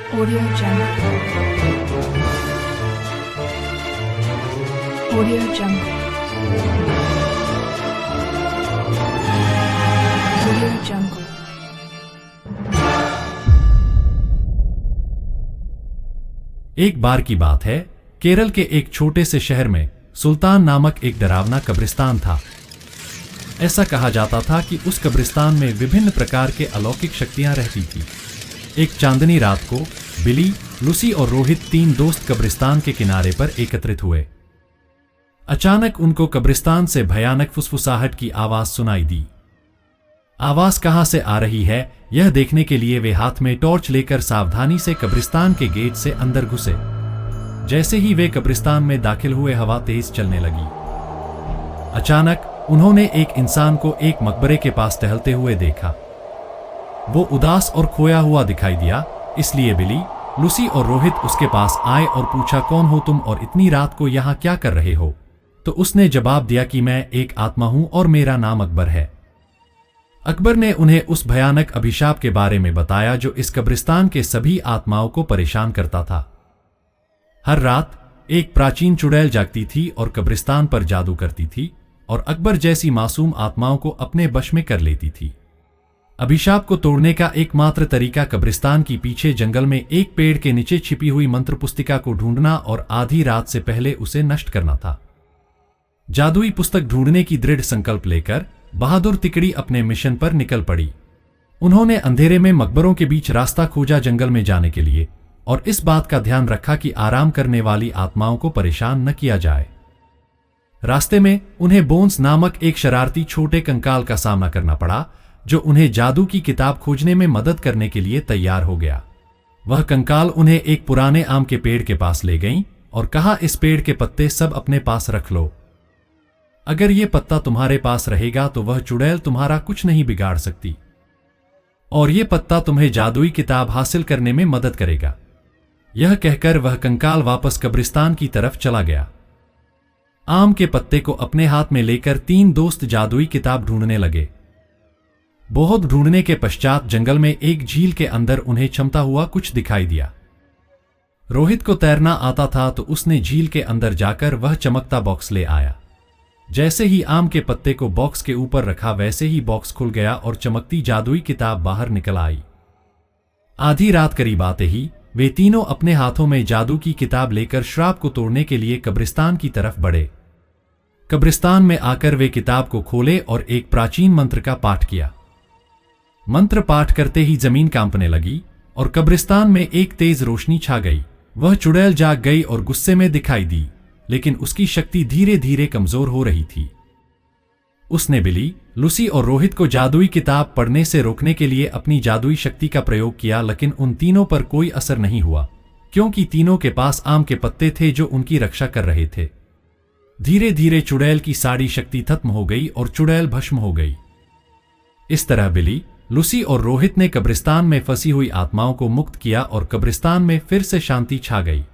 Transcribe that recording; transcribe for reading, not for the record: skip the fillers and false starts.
Audio Jungle. Audio Jungle. Audio Jungle. एक बार की बात है, केरल के एक छोटे से शहर में सुल्तान नामक एक डरावना कब्रिस्तान था। ऐसा कहा जाता था कि उस कब्रिस्तान में विभिन्न प्रकार के अलौकिक शक्तियां रहती थी। एक चांदनी रात को बिली, लूसी और रोहित तीन दोस्त कब्रिस्तान के किनारे पर एकत्रित हुए। अचानक उनको कब्रिस्तान से भयानक फुसफुसाहट की आवाज सुनाई दी। आवाज कहां से आ रही है, यह देखने के लिए वे हाथ में टॉर्च लेकर सावधानी से कब्रिस्तान के गेट से अंदर घुसे। जैसे ही वे कब्रिस्तान में दाखिल हुए, हवा तेज चलने लगी। अचानक उन्होंने एक इंसान को एक मकबरे के पास टहलते हुए देखा। वो उदास और खोया हुआ दिखाई दिया, इसलिए बिली, लूसी और रोहित उसके पास आए और पूछा, कौन हो तुम और इतनी रात को यहाँ क्या कर रहे हो? तो उसने जवाब दिया कि मैं एक आत्मा हूं और मेरा नाम अकबर है। अकबर ने उन्हें उस भयानक अभिशाप के बारे में बताया जो इस कब्रिस्तान के सभी आत्माओं को परेशान करता था। हर रात एक प्राचीन चुड़ैल जागती थी और कब्रिस्तान पर जादू करती थी और अकबर जैसी मासूम आत्माओं को अपने वश में कर लेती थी। अभिशाप को तोड़ने का एकमात्र तरीका कब्रिस्तान की पीछे जंगल में एक पेड़ के नीचे छिपी हुई मंत्र पुस्तिका को ढूंढना और आधी रात से पहले उसे नष्ट करना था। जादुई पुस्तक ढूंढने की दृढ़ संकल्प लेकर बहादुर तिकड़ी अपने मिशन पर निकल पड़ी। उन्होंने अंधेरे में मकबरों के बीच रास्ता खोजा जंगल में जाने के लिए, और इस बात का ध्यान रखा कि आराम करने वाली आत्माओं को परेशान न किया जाए। रास्ते में उन्हें बोन्स नामक एक शरारती छोटे कंकाल का सामना करना पड़ा, जो उन्हें जादू की किताब खोजने में मदद करने के लिए तैयार हो गया। वह कंकाल उन्हें एक पुराने आम के पेड़ के पास ले गई और कहा, इस पेड़ के पत्ते सब अपने पास रख लो। अगर ये पत्ता तुम्हारे पास रहेगा तो वह चुड़ैल तुम्हारा कुछ नहीं बिगाड़ सकती, और ये पत्ता तुम्हें जादुई किताब हासिल करने में मदद करेगा। यह कहकर वह कंकाल वापस कब्रिस्तान की तरफ चला गया। आम के पत्ते को अपने हाथ में लेकर तीन दोस्त जादुई किताब ढूंढने लगे। बहुत ढूंढने के पश्चात जंगल में एक झील के अंदर उन्हें चमकता हुआ कुछ दिखाई दिया। रोहित को तैरना आता था तो उसने झील के अंदर जाकर वह चमकता बॉक्स ले आया। जैसे ही आम के पत्ते को बॉक्स के ऊपर रखा, वैसे ही बॉक्स खुल गया और चमकती जादुई किताब बाहर निकल आई। आधी रात करीब आते ही वे तीनों अपने हाथों में जादू की किताब लेकर श्राप को तोड़ने के लिए कब्रिस्तान की तरफ बढ़े। कब्रिस्तान में आकर वे किताब को खोले और एक प्राचीन मंत्र का पाठ किया। मंत्र पाठ करते ही जमीन कांपने लगी और कब्रिस्तान में एक तेज रोशनी छा गई। वह चुड़ैल जाग गई और गुस्से में दिखाई दी, लेकिन उसकी शक्ति धीरे धीरे कमजोर हो रही थी। उसने बिली, लूसी और रोहित को जादुई किताब पढ़ने से रोकने के लिए अपनी जादुई शक्ति का प्रयोग किया, लेकिन उन तीनों पर कोई असर नहीं हुआ, क्योंकि तीनों के पास आम के पत्ते थे जो उनकी रक्षा कर रहे थे। धीरे धीरे चुड़ैल की सारी शक्ति खत्म हो गई और चुड़ैल भस्म हो गई। इस तरह बिली, लूसी और रोहित ने कब्रिस्तान में फंसी हुई आत्माओं को मुक्त किया और कब्रिस्तान में फिर से शांति छा गई।